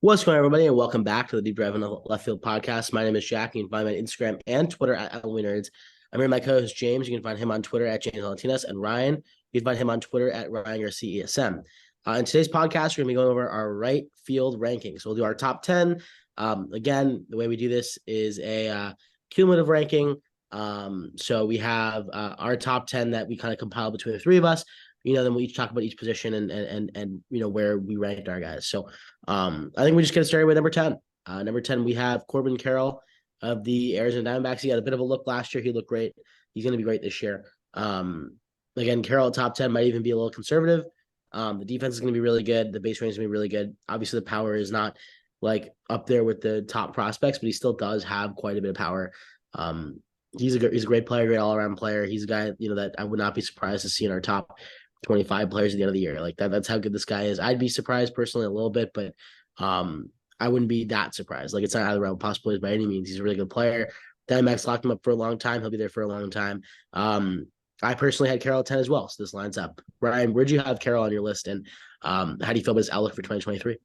What's going on, everybody, and welcome back to the Deep Drive in the Left Field podcast. My name is Jack. You can find me on Instagram and Twitter at @LWNerds. I'm here with my co-host James. You can find him on Twitter at James Valentinas, and Ryan. You can find him on Twitter at Ryan Garcia ESM. In today's podcast, we're going to be going over our right field rankings. So we'll do our top 10. Again, the way we do this is a cumulative ranking. So we have our top 10 that we kind of compile between the three of us. Then we each talk about each position and where we ranked our guys. So I think we just get started with number 10. Number 10, we have Corbin Carroll of the Arizona Diamondbacks. He had a bit of a look last year. He looked great. He's going to be great this year. Again, Carroll at top 10 might even be a little conservative. The defense is going to be really good. The base range is going to be really good. Obviously, the power is not like up there with the top prospects, but he still does have quite a bit of power. He's a great player, great all-around player. He's a guy, that I would not be surprised to see in our top 25 players at the end of the year. Like that's how good this guy is. I'd be surprised personally a little bit, but I wouldn't be that surprised. Like it's not out of the realm of possibilities by any means. He's a really good player. Diamondbacks locked him up for a long time. He'll be there for a long time. I personally had Carroll at 10 as well, so this lines up. Ryan, where'd you have Carroll on your list, and how do you feel about his outlook for 2023?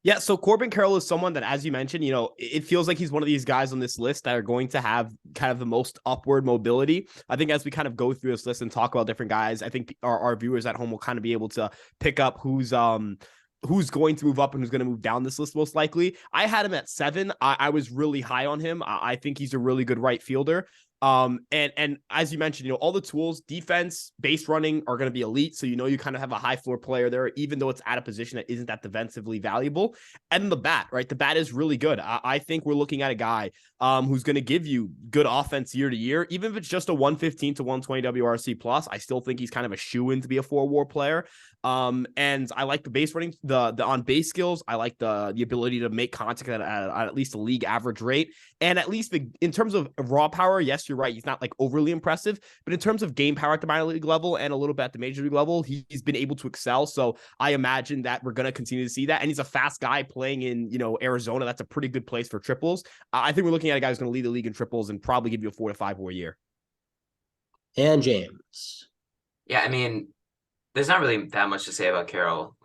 Yeah, so Corbin Carroll is someone that, as you mentioned, it feels like he's one of these guys on this list that are going to have kind of the most upward mobility. I think as we kind of go through this list and talk about different guys, I think our viewers at home will kind of be able to pick up who's going to move up and who's going to move down this list most likely. I had him at 7. I was really high on him. I think he's a really good right fielder. And as you mentioned, all the tools, defense, base running are going to be elite. So, you kind of have a high floor player there, even though it's at a position that isn't that defensively valuable. And the bat, right? The bat is really good. I think we're looking at a guy who's going to give you good offense year to year, even if it's just a 115 to 120 WRC plus. I still think he's kind of a shoe-in to be a 4-WAR player. And I like the base running, the on base skills. I like the ability to make contact at least a league average rate. And at least in terms of raw power, yes, you're right. He's not like overly impressive, but in terms of game power at the minor league level and a little bit at the major league level, he's been able to excel. So I imagine that we're going to continue to see that. And he's a fast guy playing in, Arizona. That's a pretty good place for triples. I think we're looking at a guy who's going to lead the league in triples and probably give you a 4 to 5 WAR year. And James. Yeah, I mean, there's not really that much to say about Carroll.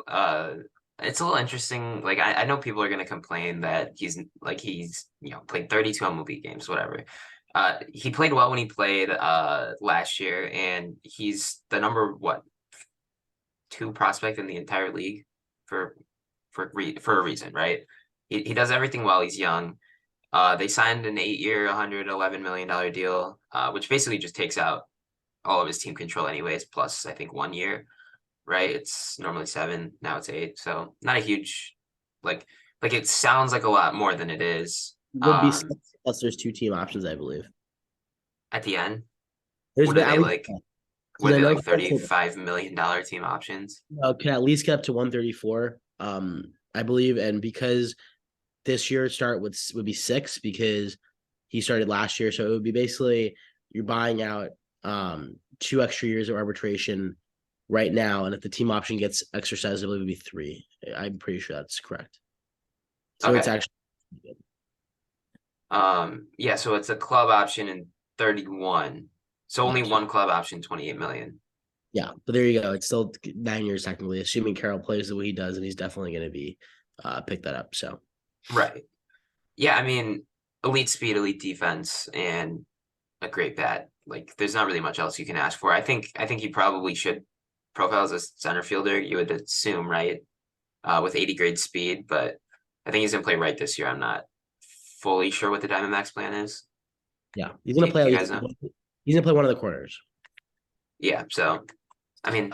It's a little interesting. Like I know people are gonna complain that he's played 32 MLB games, whatever. He played well when he played last year, and he's the number 2 prospect in the entire league for a reason, right? He does everything well. He's young. They signed an 8-year, $111 million deal, which basically just takes out all of his team control anyways, plus I think 1 year. Right, it's normally 7, now it's 8, so not a huge like it sounds like a lot more than it is. Would be 6, plus there's 2 team options, I believe. At the end, There's what been, are they like? What are they like $35 million team options? Can at least get up to 134, I believe, and because this year would be 6 because he started last year, so it would be basically you're buying out 2 extra years of arbitration right now, and if the team option gets exercised, it would be 3. I'm pretty sure that's correct. So okay. It's actually good. Yeah, so it's a club option in 31. So only one club option, 28 million. Yeah, but there you go. It's still 9 years technically, assuming Carroll plays the way he does, and he's definitely going to be pick that up. So right. Yeah, I mean, elite speed, elite defense, and a great bat. Like there's not really much else you can ask for. I think he probably should profile as a center fielder, you would assume, right? With 80 grade speed, but I think he's gonna play right this year. I'm not fully sure what the Diamondbacks plan is. Yeah, he's gonna play. He's gonna play one of the corners. Yeah, so I mean,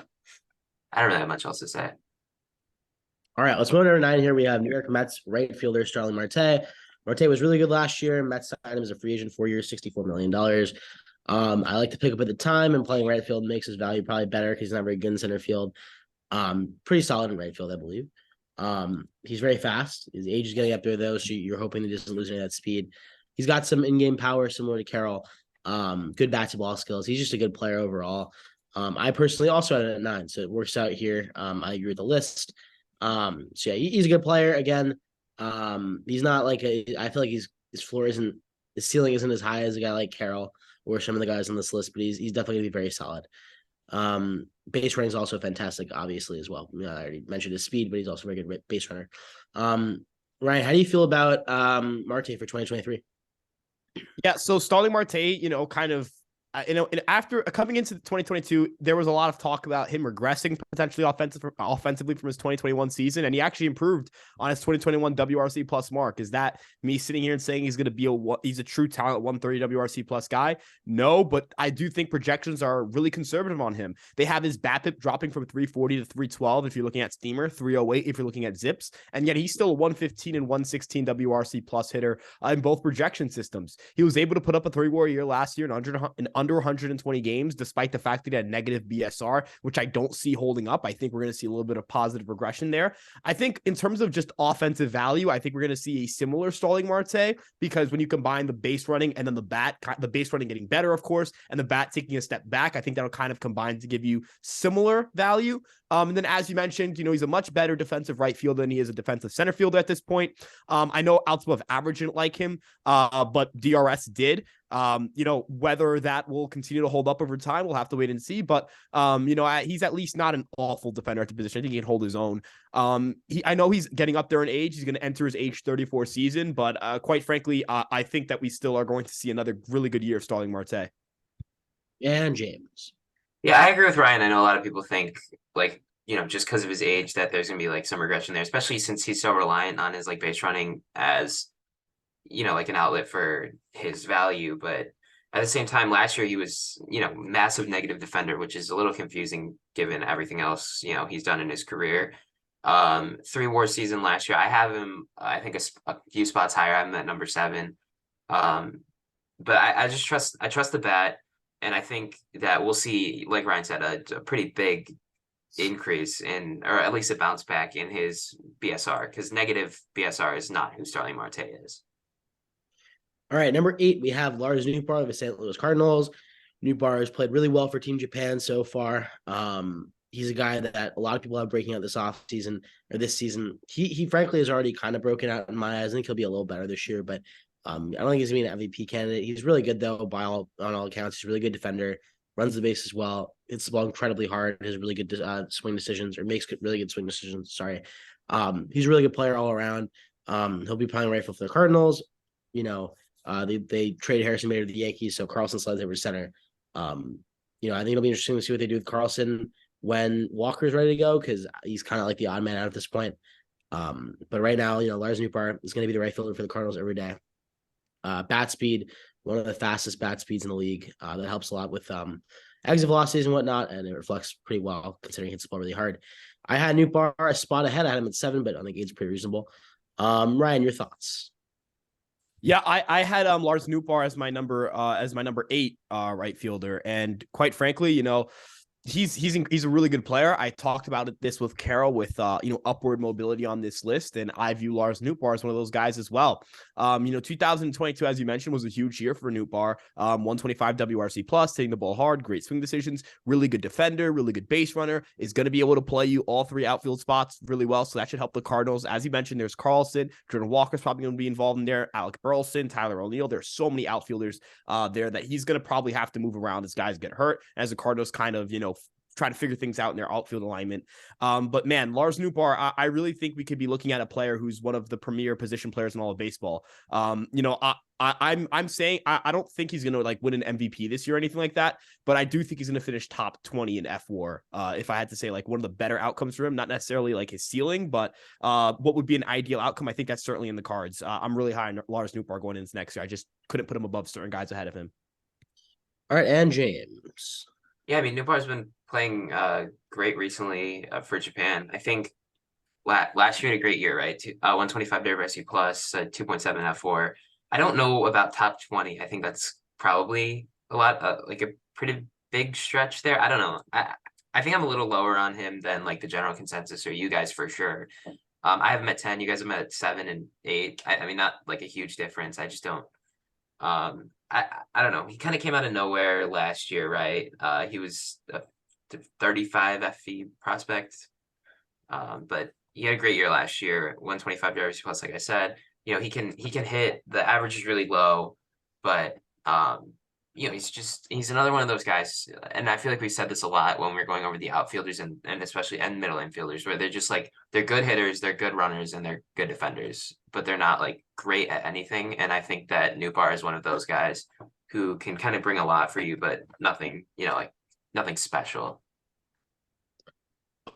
I don't really have much else to say. All right, let's move to number 9 here. We have New York Mets right fielder Starling Marte. Marte was really good last year. Mets signed him as a free agent, 4 years, $64 million. I like to pick up at the time, and playing right field makes his value probably better because he's not very good in center field. Pretty solid in right field, I believe. He's very fast. His age is getting up there, though, so you're hoping he doesn't lose any of that speed. He's got some in-game power similar to Carroll. Good bat-to-ball skills. He's just a good player overall. I personally also had it at 9, so it works out here. I agree with the list. So yeah, he's a good player. Again, he's not like I feel like his ceiling isn't as high as a guy like Carroll or some of the guys on this list, but he's definitely gonna be very solid. base running is also fantastic, obviously, as well. I already mentioned his speed, but he's also a very good base runner. Ryan, how do you feel about Marte for 2023? Yeah, so Starling Marte, kind of, and after coming into 2022, there was a lot of talk about him regressing potentially offensively from his 2021 season, and he actually improved on his 2021 WRC plus mark. Is that me sitting here and saying he's going to be he's a true talent 130 WRC plus guy? No, but I do think projections are really conservative on him. They have his BABIP dropping from 340 to 312 if you're looking at Steamer, 308 if you're looking at Zips, and yet he's still a 115 and 116 WRC plus hitter in both projection systems. He was able to put up a 3-WAR year last year in under 120 games, despite the fact that he had negative BSR, which I don't see holding up. I think we're going to see a little bit of positive regression there. I think in terms of just offensive value, I think we're going to see a similar Starling Marte, because when you combine the base running and then the base running getting better, of course, and the bat taking a step back, I think that'll kind of combine to give you similar value. And then, as you mentioned, he's a much better defensive right fielder than he is a defensive center fielder at this point. I know outs above average didn't like him, but DRS did. Whether that will continue to hold up over time, we'll have to wait and see. But, he's at least not an awful defender at the position. I think he can hold his own. I know he's getting up there in age. He's going to enter his age 34 season, but quite frankly, I think that we still are going to see another really good year of Starling Marte. And James. Yeah, I agree with Ryan. I know a lot of people think just because of his age that there's gonna be like some regression there, especially since he's so reliant on his like base running as like an outlet for his value. But at the same time, last year he was massive negative defender, which is a little confusing given everything else he's done in his career. 3-WAR season last year, I have him I think a few spots higher. I'm at number 7. But I just trust the bat. And I think that we'll see, like Ryan said, a pretty big increase or at least a bounce back in his BSR, because negative BSR is not who Starling Marte is. All right, number 8, we have Lars Nootbaar of the St. Louis Cardinals. Nootbaar has played really well for Team Japan so far. He's a guy that a lot of people have breaking out this offseason or this season. He frankly has already kind of broken out in my eyes. I think he'll be a little better this year, but I don't think he's going to be an MVP candidate. He's really good, though, on all accounts. He's a really good defender, runs the bases well, hits the ball incredibly hard, has really good swing decisions, or makes really good swing decisions. Sorry. He's a really good player all around. He'll be playing right field for the Cardinals. They traded Harrison Bader to the Yankees, so Carlson slides over to center. I think it'll be interesting to see what they do with Carlson when Walker's ready to go, because he's kind of like the odd man out at this point. But right now, Lars Nootbaar is going to be the right fielder for the Cardinals every day. Bat speed, one of the fastest bat speeds in the league. That helps a lot with exit velocities and whatnot, and it reflects pretty well considering he hits the ball really hard. I had Nootbaar a spot ahead. I had him at 7, but I think it's pretty reasonable. Ryan, your thoughts? Yeah, I had Lars Nootbaar as my number 8 right fielder, and quite frankly, he's a really good player. I talked about this with Carol with upward mobility on this list, and I view Lars Nootbaar as one of those guys as well. 2022, as you mentioned, was a huge year for Nootbaar. 125 WRC plus, hitting the ball hard, great swing decisions, really good defender, really good base runner, is going to be able to play you all 3 outfield spots really well. So that should help the Cardinals. As you mentioned, there's Carlson, Jordan Walker's probably going to be involved in there, Alec Burleson, Tyler O'Neill. There's so many outfielders there that he's going to probably have to move around as guys get hurt, as the Cardinals kind of try to figure things out in their outfield alignment. But man, Lars Nootbaar, I really think we could be looking at a player who's one of the premier position players in all of baseball. I'm saying I don't think he's going to win an MVP this year or anything like that, but I do think he's going to finish top 20 in FWAR. If I had to say one of the better outcomes for him, not necessarily his ceiling, but what would be an ideal outcome, I think that's certainly in the cards. I'm really high on Lars Nootbaar going into next year. I just couldn't put him above certain guys ahead of him. All right, and James. Yeah, I mean, Nootbaar's been playing great recently for Japan. I think last year had a great year, right? 125 WRC plus, 2.7 F4. I don't know about top 20. I think that's probably a lot, a pretty big stretch there. I don't know. I think I'm a little lower on him than the general consensus, or you guys for sure. I have him at 10. You guys have him at 7 and 8. I mean, not a huge difference. I just don't. I don't know. He kind of came out of nowhere last year, right? He was a 35 FE prospect, but he had a great year last year. 125 WRC plus, like I said. He can hit. The average is really low, but you know, he's another one of those guys, and I feel like we said this a lot when we are going over the outfielders and especially middle infielders, where they're just like they're good hitters, they're good runners, and they're good defenders, but they're not like great at anything. And I think that Nootbaar is one of those guys who can kind of bring a lot for you, but nothing, you know, like nothing special.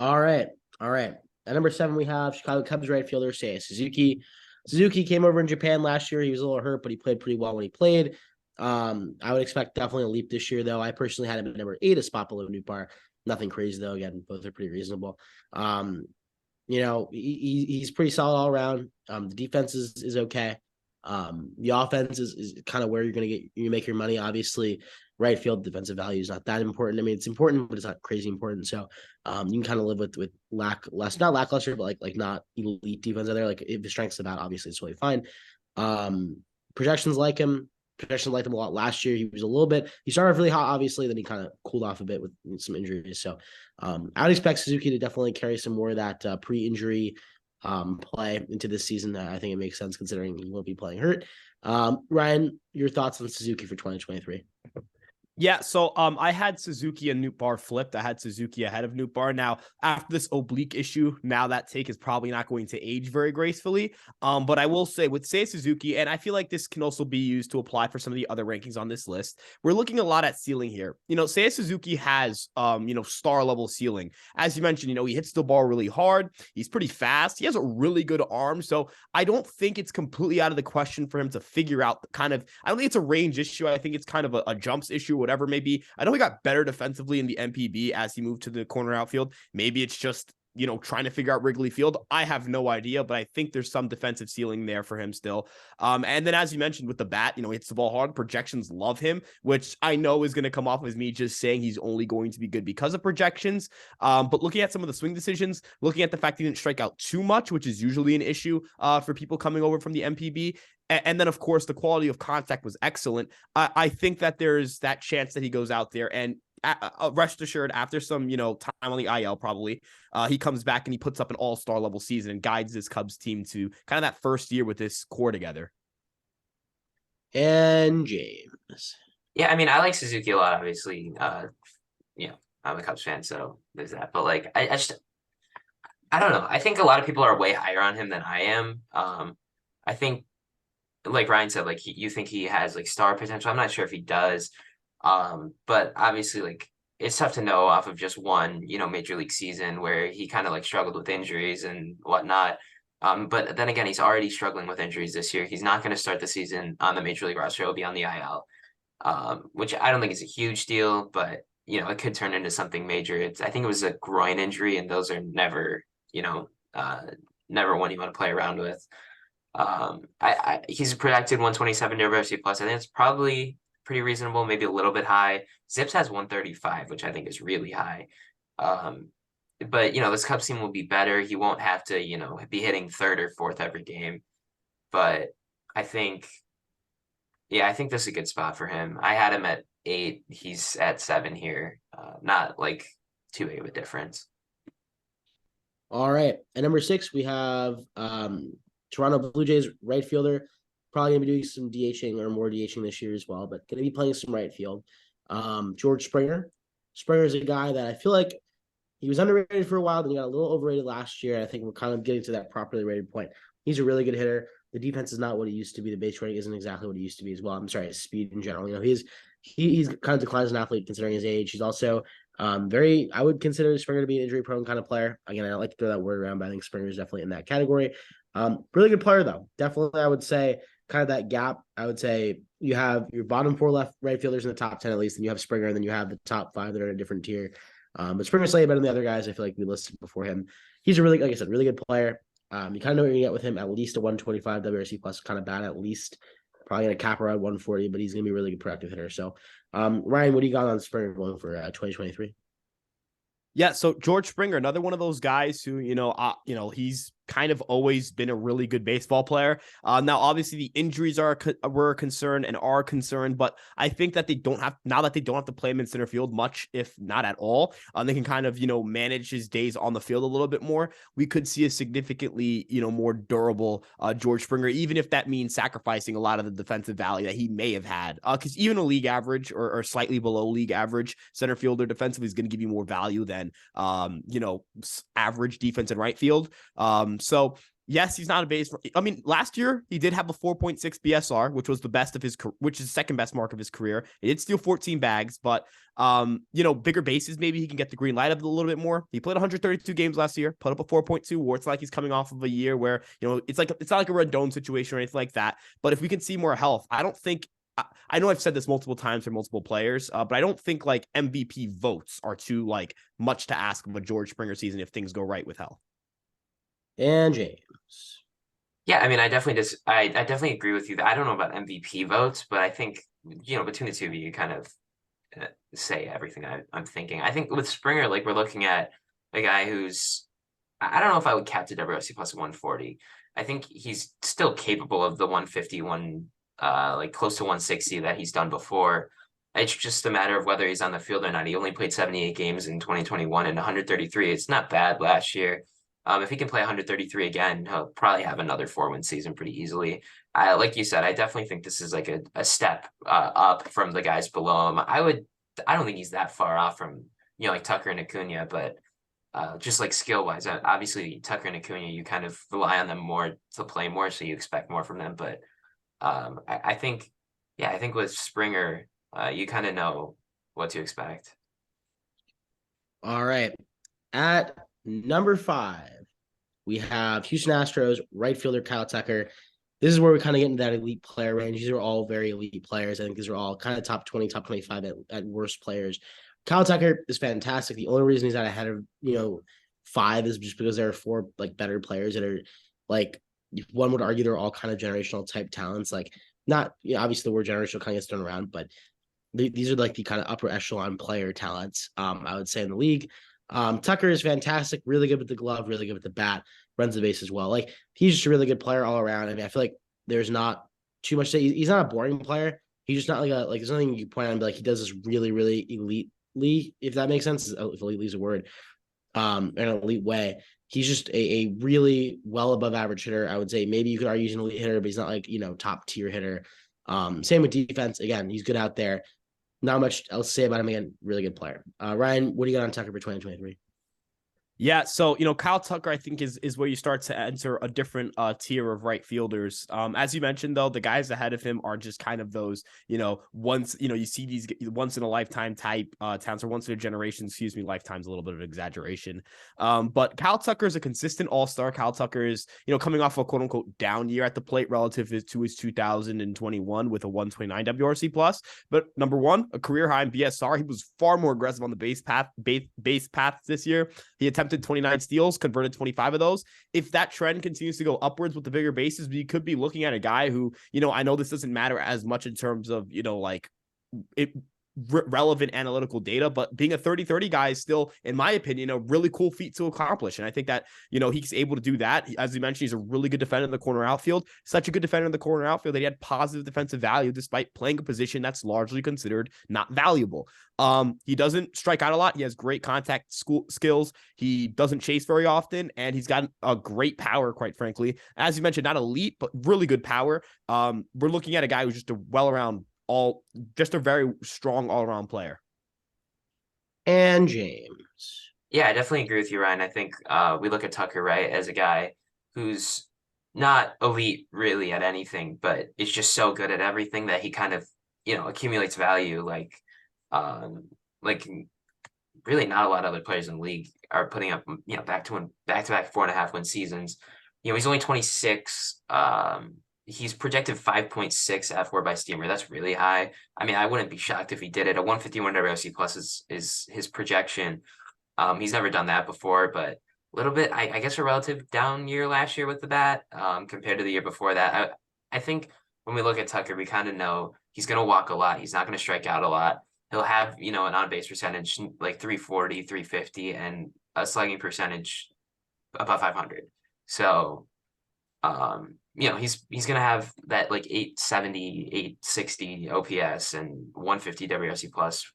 All right. All right. At number 7, we have Chicago Cubs right fielder Seiya Suzuki. Suzuki came over in Japan last year. He was a little hurt, but he played pretty well when he played. I would expect definitely a leap this year, though. I personally had him at number 8, a spot below Nootbaar. Nothing crazy, though. Again, both are pretty reasonable. You know, he's pretty solid all around. The defense is okay. The offense is kind of where you're going to make your money. Obviously, right field defensive value is not that important. I mean, it's important, but it's not crazy important. So you can kind of live with not lackluster, but like not elite defense out there. Like if the strength's about, obviously it's really fine. Projections like him. Projections liked him a lot last year. He started off really hot, obviously, then he kind of cooled off a bit with some injuries. So I would expect Suzuki to definitely carry some more of that pre-injury play into this season. I think it makes sense considering he won't be playing hurt. Ryan, your thoughts on Suzuki for 2023? Yeah, so I had Suzuki and Nootbaar flipped. I had Suzuki ahead of Nootbaar. Now, after this oblique issue, now that take is probably not going to age very gracefully. But I will say with Seiya Suzuki, and I feel like this can also be used to apply for some of the other rankings on this list, we're looking a lot at ceiling here. You know, Seiya Suzuki has, star level ceiling. As you mentioned, he hits the ball really hard. He's pretty fast. He has a really good arm. So I don't think it's completely out of the question for him to figure out I don't think it's a range issue. I think it's kind of a jumps issue, whatever it may be. I know he got better defensively in the NPB as he moved to the corner outfield. Maybe it's just, trying to figure out Wrigley Field. I have no idea, but I think there's some defensive ceiling there for him still. And then as you mentioned with the bat, he hits the ball hard. Projections love him, which I know is going to come off as me just saying he's only going to be good because of projections. But looking at some of the swing decisions, looking at the fact he didn't strike out too much, which is usually an issue for people coming over from the NPB. And then, of course, the quality of contact was excellent. I think that there's that chance that he goes out there and rest assured, after some, time on the IL, probably, he comes back and he puts up an all-star level season and guides this Cubs team to kind of that first year with this core together. And James. Yeah, I mean, I like Suzuki a lot, obviously. I'm a Cubs fan, so there's that. But like, I don't know. I think a lot of people are way higher on him than I am. I think, like Ryan said, like you think he has like star potential. I'm not sure if he does. But obviously, like it's tough to know off of just one, major league season where he kind of like struggled with injuries and whatnot. But then again, he's already struggling with injuries this year. He's not going to start the season on the major league roster. He'll be on the IL, which I don't think is a huge deal, but it could turn into something major. I think it was a groin injury, and those are never, never one you want to play around with. He's projected 127 WRC plus. I think it's probably pretty reasonable, maybe a little bit high. Zips has 135, which I think is really high. But this Cubs team will be better. He won't have to, be hitting third or fourth every game. But I think this is a good spot for him. I had him at 8. He's at 7 here. Not like too big of a difference. All right. At number 6, we have Toronto Blue Jays right fielder, probably going to be doing some DHing or more DHing this year as well, but going to be playing some right field. George Springer. Springer is a guy that I feel like he was underrated for a while, then he got a little overrated last year. I think we're kind of getting to that properly rated point. He's a really good hitter. The defense is not what it used to be. The base running isn't exactly what it used to be as well. I'm sorry, his speed in general. He's kind of declined as an athlete considering his age. He's also I would consider Springer to be an injury-prone kind of player. Again, I don't like to throw that word around, but I think Springer is definitely in that category. Really good player, though. Definitely, I would say, kind of that gap. I would say you have your bottom 4 right fielders in the top 10 at least, and you have Springer, and then you have the top 5 that are in a different tier. But Springer's slightly better than the other guys. I feel like we listed before him. He's a really, like I said, really good player. You kind of know what you're gonna get with him. At least a 125 WRC plus, kind of bad at least. Probably gonna cap around 140, but he's gonna be a really good productive hitter. So, Ryan, what do you got on Springer going for 2023? Yeah, so George Springer, another one of those guys who, he's kind of always been a really good baseball player. Now, obviously, the injuries were a concern and are a concern, but I think that they don't have to play him in center field much, if not at all. They can kind of, manage his days on the field a little bit more. We could see a significantly, more durable George Springer, even if that means sacrificing a lot of the defensive value that he may have had. Because even a league average or slightly below league average center fielder defensively is going to give you more value than, average defense in right field. So yes, he's not a base. I mean, last year he did have a 4.6 BSR, which was which is the second best mark of his career. He did steal 14 bags, but bigger bases, maybe he can get the green light up a little bit more. He played 132 games last year, put up a 4.2 WAR. It's like he's coming off of a year where, it's not like a Rendon situation or anything like that. But if we can see more health, I know I've said this multiple times for multiple players, but I don't think like MVP votes are too like much to ask of a George Springer season if things go right with health. And James. Yeah, I mean, I definitely agree with you. I don't know about MVP votes, but I think, between the two of you kind of say everything I'm thinking. I think with Springer, like we're looking at a guy who's, I don't know if I would cap to WRC plus 140. I think he's still capable of the 151, like close to 160 that he's done before. It's just a matter of whether he's on the field or not. He only played 78 games in 2021 and 133. It's not bad last year. If he can play 133 again, he'll probably have another 4-win season pretty easily. Like you said, I definitely think this is like a step up from the guys below him. I don't think he's that far off from, like Tucker and Acuna, but just like skill wise, obviously Tucker and Acuna, you kind of rely on them more to play more, so you expect more from them. But I think with Springer, you kind of know what to expect. All right. At number 5, we have Houston Astros right fielder Kyle Tucker. This is where we kind of get into that elite player range. These are all very elite players. I think these are all kind of top 20, top 25 at worst players. Kyle Tucker is fantastic. The only reason he's not ahead of, 5 is just because there are 4 like better players that are like, one would argue they're all kind of generational type talents. Like not, obviously the word generational kind of gets thrown around, but these are like the kind of upper echelon player talents, I would say, in the league. Tucker is fantastic, really good with the glove, really good with the bat, runs the base as well. Like he's just a really good player all around. I mean, I feel like there's not too much to say. He's not a boring player. He's just not like there's nothing you point out and be like he does this really, really elitely, if that makes sense, if elite is a word, in an elite way. He's just a really well above average hitter. I would say maybe you could argue he's an elite hitter, but he's not like, top tier hitter. Same with defense. Again, he's good out there. Not much else to say about him. Again, really good player. Ryan, what do you got on Tucker for 2023? Yeah, so Kyle Tucker, I think is where you start to enter a different tier of right fielders. As you mentioned, though, the guys ahead of him are just kind of those, once you see these once in a lifetime type talents, or once in a generation. Excuse me, lifetime's a little bit of exaggeration. But Kyle Tucker is a consistent all-star. Kyle Tucker is coming off a quote unquote down year at the plate relative to his 2021 with a 129 WRC plus. But number one, a career high in BSR. He was far more aggressive on the base paths this year. He attempted 29 steals, converted 25 of those. If that trend continues to go upwards with the bigger bases, we could be looking at a guy who, I know this doesn't matter as much in terms of, relevant analytical data, but being a 30-30 guy is still, in my opinion, a really cool feat to accomplish. And I think that, he's able to do that. As you mentioned, he's a really good defender in the corner outfield, such a good defender in the corner outfield that he had positive defensive value despite playing a position that's largely considered not valuable. He doesn't strike out a lot. He has great contact skills. He doesn't chase very often, and he's got a great power, quite frankly. As you mentioned, not elite, but really good power. We're looking at a guy who's just just a very strong all-around player. And James. Yeah, I definitely agree with you, Ryan. I think we look at Tucker, right, as a guy who's not elite really at anything, but is just so good at everything that he kind of, accumulates value. Like really not a lot of other players in the league are putting up, back-to-back 4.5-win seasons. He's only 26. He's projected 5.6 F4 by Steamer. That's really high. I mean, I wouldn't be shocked if he did it. A 151 WRC plus is his projection. He's never done that before, but a little bit, I guess, a relative down year last year with the bat compared to the year before that. I think when we look at Tucker, we kind of know he's going to walk a lot. He's not going to strike out a lot. He'll have, an on-base percentage like 340, 350, and a slugging percentage above 500. So, he's gonna have that like 870, 860 OPS and 150 WRC plus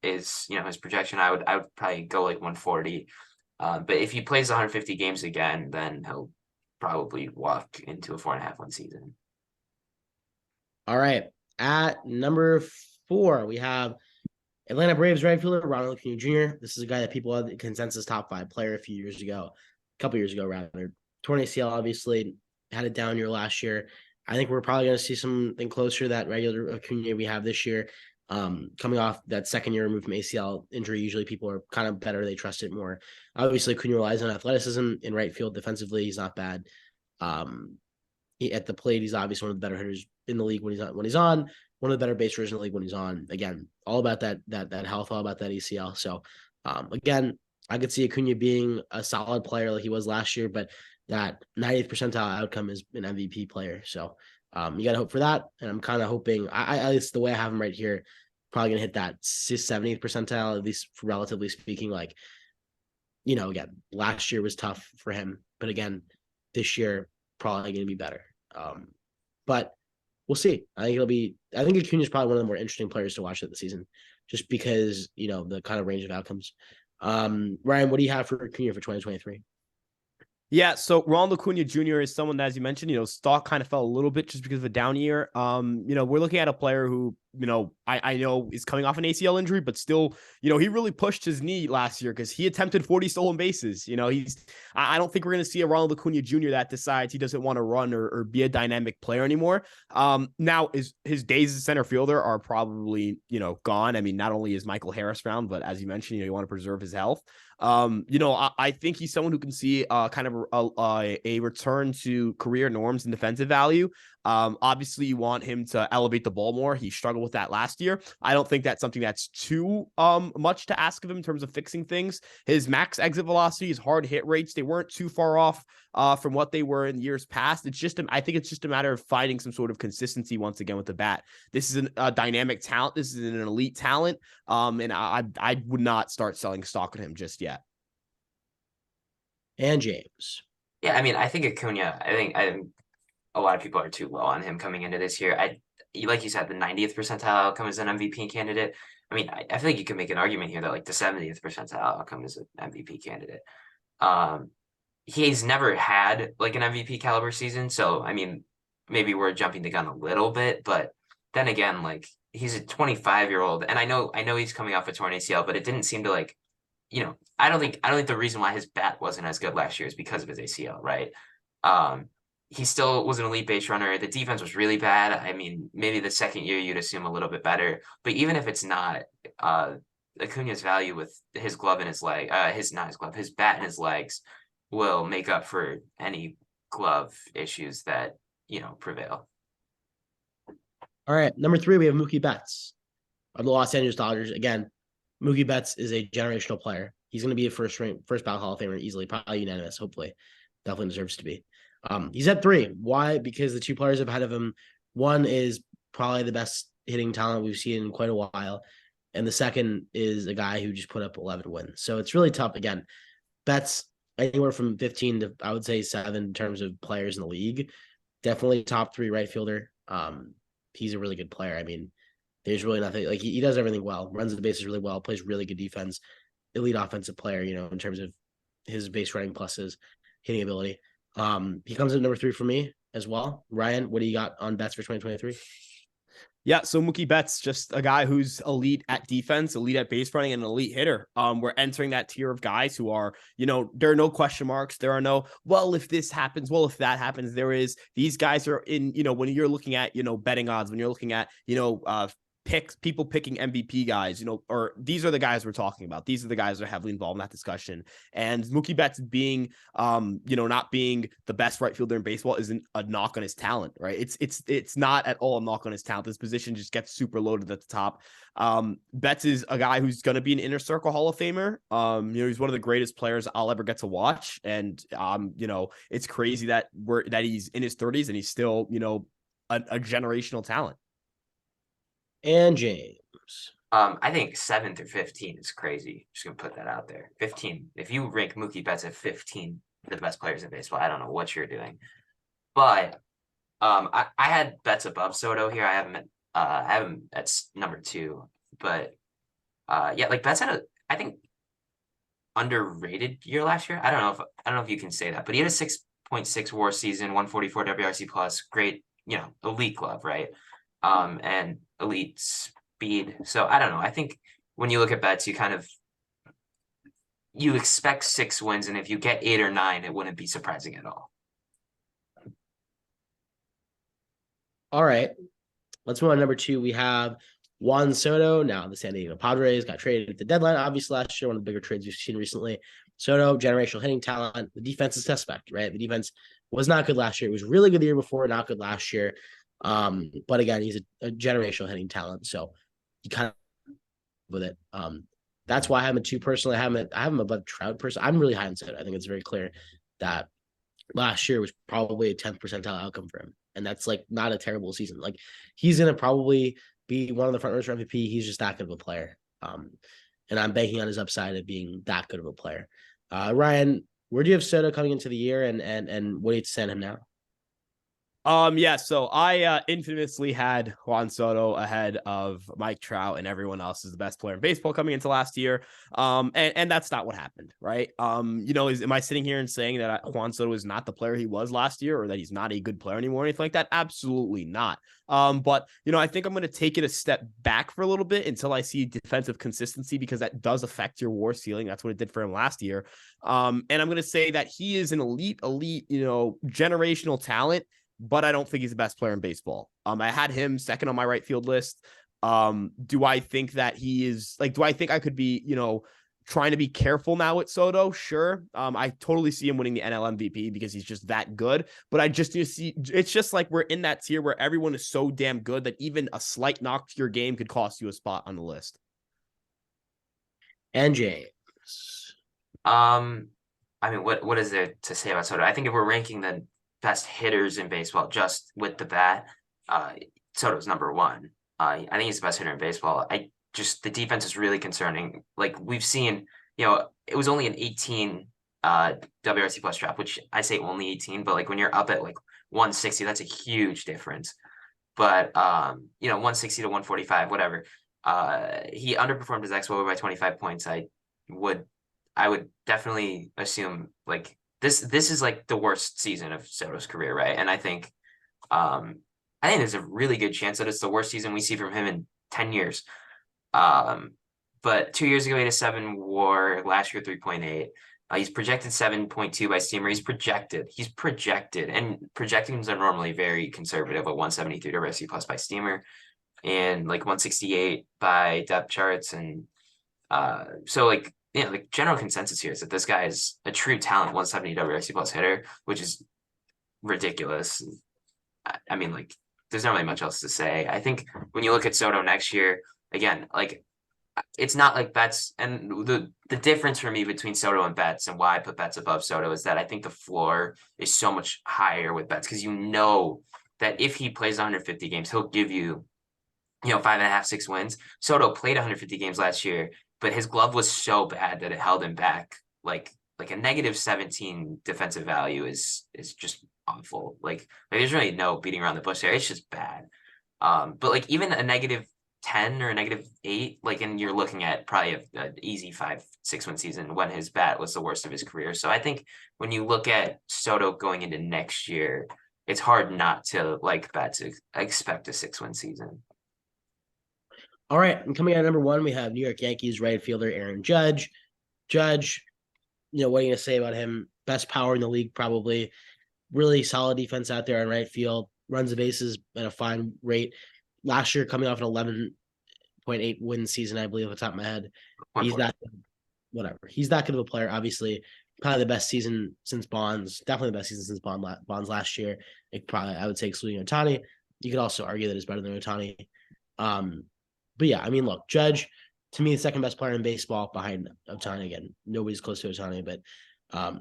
is his projection. I would probably go like 140. But if he plays 150 games again, then he'll probably walk into a 4.5 win season. All right. At number 4, we have Atlanta Braves right fielder Ronald Acuna Jr. This is a guy that people had the consensus top 5 player a couple years ago rather. Torn ACL, obviously had a down year last year. I think we're probably going to see something closer to that regular Acuna we have this year. Coming off that second year removed from ACL injury, usually people are kind of better. They trust it more. Obviously, Acuna relies on athleticism in right field. Defensively, he's not bad. At the plate, he's obviously one of the better hitters in the league when he's on. One of the better base runners in the league when he's on. Again, all about that health, all about that ACL. So, again, I could see Acuna being a solid player like he was last year, but that 90th percentile outcome is an MVP player. So, you got to hope for that. And I'm kind of hoping, at least the way I have him right here, probably gonna hit that 70th percentile, at least relatively speaking. Like, again, last year was tough for him, but again, this year probably going to be better. But we'll see. I think Acuna is probably one of the more interesting players to watch at the season, just because the kind of range of outcomes. Ryan, what do you have for Acuna for 2023? Yeah, so Ronald Acuna Jr. is someone that, as you mentioned, stock kind of fell a little bit just because of a down year. We're looking at a player who, I know is coming off an ACL injury, but still, he really pushed his knee last year because he attempted 40 stolen bases. I don't think we're going to see a Ronald Acuna Jr. that decides he doesn't want to run or be a dynamic player anymore. Now his days as center fielder are probably, gone. I mean, not only is Michael Harris found, but as you mentioned, you want to preserve his health. I think he's someone who can see kind of a return to career norms and defensive value. Obviously, you want him to elevate the ball more. He struggled with that last year. I don't think that's something that's too much to ask of him in terms of fixing things. His max exit velocity, his hard hit rates, they weren't too far off from what they were in years past. I think it's just a matter of finding some sort of consistency once again with the bat. This is a dynamic talent. This is an elite talent. And I would not start selling stock on him just yet. And James. Yeah, I mean, I think Acuna, I think a lot of people are too low on him coming into this year. Like you said, the 90th percentile outcome is an MVP candidate. I mean, I feel like you can make an argument here that like the 70th percentile outcome is an MVP candidate. He's never had like an MVP caliber season, so I mean, maybe we're jumping the gun a little bit, but then again, like he's a 25-year-old, and I know he's coming off a torn ACL, but it didn't seem to like, I don't think the reason why his bat wasn't as good last year is because of his ACL, right? He still was an elite base runner. The defense was really bad. I mean, maybe the second year you'd assume a little bit better, but even if it's not, Acuna's value with his glove in his leg, his bat in his legs will make up for any glove issues that, prevail. All right. Number 3, we have Mookie Betts of the Los Angeles Dodgers. Again, Mookie Betts is a generational player. He's going to be a first ballot Hall of Famer easily, probably unanimous, hopefully. Definitely deserves to be. He's at 3. Why? Because the 2 players ahead of him, one is probably the best hitting talent we've seen in quite a while. And the second is a guy who just put up 11 wins. So it's really tough. Again, Betts anywhere from 15 to, I would say, 7 in terms of players in the league. Definitely top 3 right fielder. He's a really good player. I mean, there's really nothing like he does everything well, runs the bases really well, plays really good defense, elite offensive player, in terms of his base running plus his hitting ability. He comes in number 3 for me as well. Ryan, what do you got on Betts for 2023? Yeah, so Mookie Betts, just a guy who's elite at defense, elite at base running, and an elite hitter. We're entering that tier of guys who are, there are no question marks. There are no, well, if this happens, well, if that happens, there is. These guys are in, when you're looking at, betting odds, when you're looking at, people picking MVP guys, or these are the guys we're talking about. These are the guys that are heavily involved in that discussion. And Mookie Betts being, not being the best right fielder in baseball isn't a knock on his talent, right? It's not at all a knock on his talent. This position just gets super loaded at the top. Betts is a guy who's going to be an inner circle Hall of Famer. He's one of the greatest players I'll ever get to watch. And, it's crazy that he's in his 30s and he's still, a generational talent. And James. I think 7 through 15 is crazy. Just gonna put that out there. 15. If you rank Mookie Betts at 15, the best players in baseball. I don't know what you're doing, but I had Betts above Soto here. I have him at number 2, but yeah, like Betts had I think underrated year last year. I don't know if you can say that, but he had a 6.6 WAR season, 144 WRC plus, great, elite glove, right? And elite speed. So I don't know. I think when you look at Betts, you expect 6 wins, and if you get 8 or 9, it wouldn't be surprising at all. All right. Let's move on to number 2. We have Juan Soto. Now, the San Diego Padres got traded at the deadline, obviously, last year, one of the bigger trades we've seen recently. Soto, generational hitting talent. The defense is suspect, right? The defense was not good last year. It was really good the year before, not good last year. But again, he's a generational hitting talent, so you kind of with it. That's why I have him at 2 personally. I have him above Trout personally. I'm really high on Soto. I think it's very clear that last year was probably a 10th percentile outcome for him. And that's like not a terrible season. Like he's going to probably be one of the front runners for MVP. He's just that good of a player. And I'm banking on his upside of being that good of a player. Ryan, where do you have Soto coming into the year and what do you send him now? Yeah, so I infamously had Juan Soto ahead of Mike Trout and everyone else as the best player in baseball coming into last year. And that's not what happened, right? Am I sitting here and saying that Juan Soto is not the player he was last year or that he's not a good player anymore or anything like that? Absolutely not. But I think I'm going to take it a step back for a little bit until I see defensive consistency, because that does affect your WAR ceiling. That's what it did for him last year. And I'm going to say that he is an elite, generational talent, but I don't think he's the best player in baseball. I had him second on my right field list. Do I think that he is do I think I could be, trying to be careful now with Soto? Sure. I totally see him winning the NL MVP because he's just that good, but I just see, it's just like we're in that tier where everyone is so damn good that even a slight knock to your game could cost you a spot on the list. And James. I mean, what is there to say about Soto? I think if we're ranking the best hitters in baseball just with the bat, Soto's number 1. I think he's the best hitter in baseball. The defense is really concerning. Like we've seen, it was only an 18 WRC plus draft, which I say only 18, but like when you're up at like 160, that's a huge difference. But 160 to 145, whatever. He underperformed his xWOBA by 25 points. I would definitely assume like this is like the worst season of Soto's career, right? And I think there's a really good chance that it's the worst season we see from him in 10 years. But 2 years ago, he had a 7 WAR, last year 3.8. He's projected 7.2 by Steamer. He's projected, and projections are normally very conservative, at 173 WRC plus by Steamer, and like 168 by depth charts. And so like, the general consensus here is that this guy is a true talent, 170 WRC plus hitter, which is ridiculous. I mean, like, there's not really much else to say. I think when you look at Soto next year, again, like, it's not like Betts, and the difference for me between Soto and Betts and why I put Betts above Soto is that I think the floor is so much higher with Betts, because that if he plays 150 games, he'll give you, 5.5, 6 wins. Soto played 150 games last year, but his glove was so bad that it held him back. Like a negative 17 defensive value is just awful. Like there's really no beating around the bush there. It's just bad. But like even a negative 10 or a negative 8, like, and you're looking at probably an easy 5-6 win season when his bat was the worst of his career. So I think when you look at Soto going into next year, it's hard not to like bet to expect a 6-win season. All right, and coming out at number 1, we have New York Yankees right fielder Aaron Judge. Judge, what are you going to say about him? Best power in the league, probably. Really solid defense out there on right field. Runs the bases at a fine rate. Last year, coming off an 11.8 win season, I believe, off the top of my head. He's that good of a player, obviously. Probably the best season since Bonds. Definitely the best season since Bonds last year. I would say excluding Ohtani. You could also argue that it's better than Ohtani. But yeah, I mean, look, Judge, to me, the second best player in baseball behind Ohtani. Again, nobody's close to Ohtani, but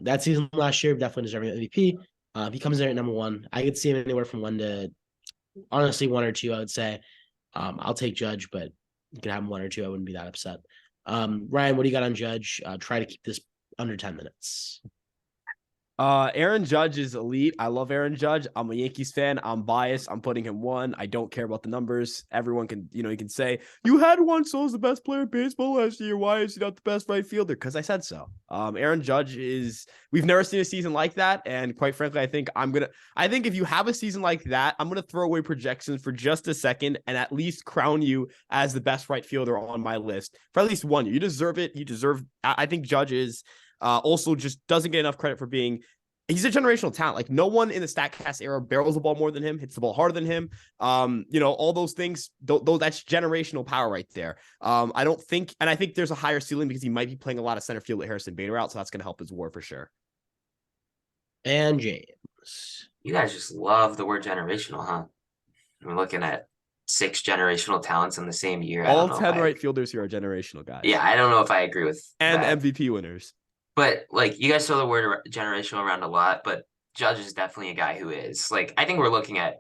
that season last year, definitely deserving MVP. If he comes in at number 1, I could see him anywhere from 1 to, honestly, 1 or 2, I would say. I'll take Judge, but you could have him 1 or 2. I wouldn't be that upset. Ryan, what do you got on Judge? Try to keep this under 10 minutes. Aaron Judge is elite. I love Aaron Judge. I'm a Yankees fan. I'm biased. I'm putting him 1. I don't care about the numbers. Everyone can, you know, you can say you had Juan Soto's the best player in baseball last year. Why is he not the best right fielder? Because I said so. Aaron Judge is. We've never seen a season like that, and quite frankly, I think if you have a season like that, I'm gonna throw away projections for just a second and at least crown you as the best right fielder on my list for at least 1 year. You deserve it. You deserve. I think Judge is. Also just doesn't get enough credit for being he's a generational talent. Like no one in the StatCast era barrels the ball more than him, hits the ball harder than him. You know, all those things, though that's generational power right there. I don't think, and I think there's a higher ceiling because he might be playing a lot of center field with Harrison Bader out, so that's going to help his WAR for sure. And James. You guys just love the word generational, huh? We're looking at 6 generational talents in the same year. All 10 right fielders here are generational guys. Yeah, I don't know if I agree with and that. MVP winners. But like you guys throw the word generational around a lot, but Judge is definitely a guy who is like I think we're looking at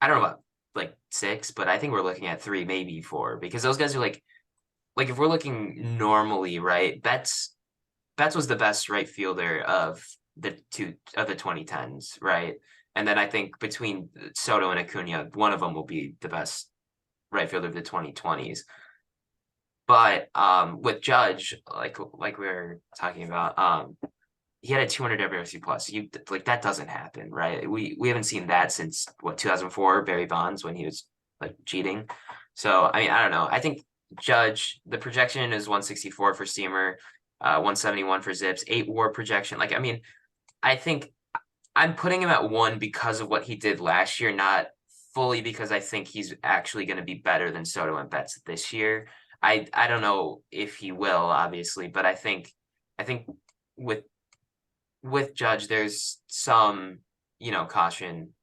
I don't know about like 6, but I think we're looking at 3, maybe 4, because those guys are like if we're looking normally, right? Betts was the best right fielder of the 2010s, right? And then I think between Soto and Acuna, one of them will be the best right fielder of the 2020s. But with Judge, like we were talking about, he had a 200 WRC plus. That doesn't happen, right? We haven't seen that since 2004 Barry Bonds when he was like cheating. So I mean, I don't know. I think Judge, the projection is 164 for Steamer, 171 for Zips, 8 WAR projection. Like I mean, I think I'm putting him at 1 because of what he did last year, not fully because I think he's actually going to be better than Soto and Betts this year. I don't know if he will, obviously, but I think with Judge, there's some, caution,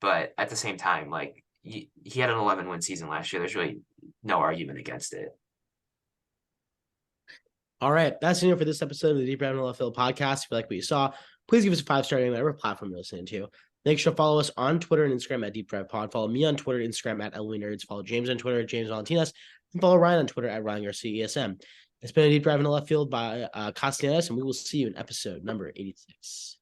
but at the same time, like he had an 11-win season last year. There's really no argument against it. All right, that's it for this episode of the Deep Dive Left Field podcast. If you like what you saw, please give us a 5-star rating on whatever platform you're listening to. Make sure to follow us on Twitter and Instagram at Deep Drive Pod. Follow me on Twitter and Instagram at LW Nerds. Follow James on Twitter at James Valentinas. And follow Ryan on Twitter at Ryan Garcia ESM. It's been a Deep Drive in the Left Field by Castellanos, and we will see you in episode number 86.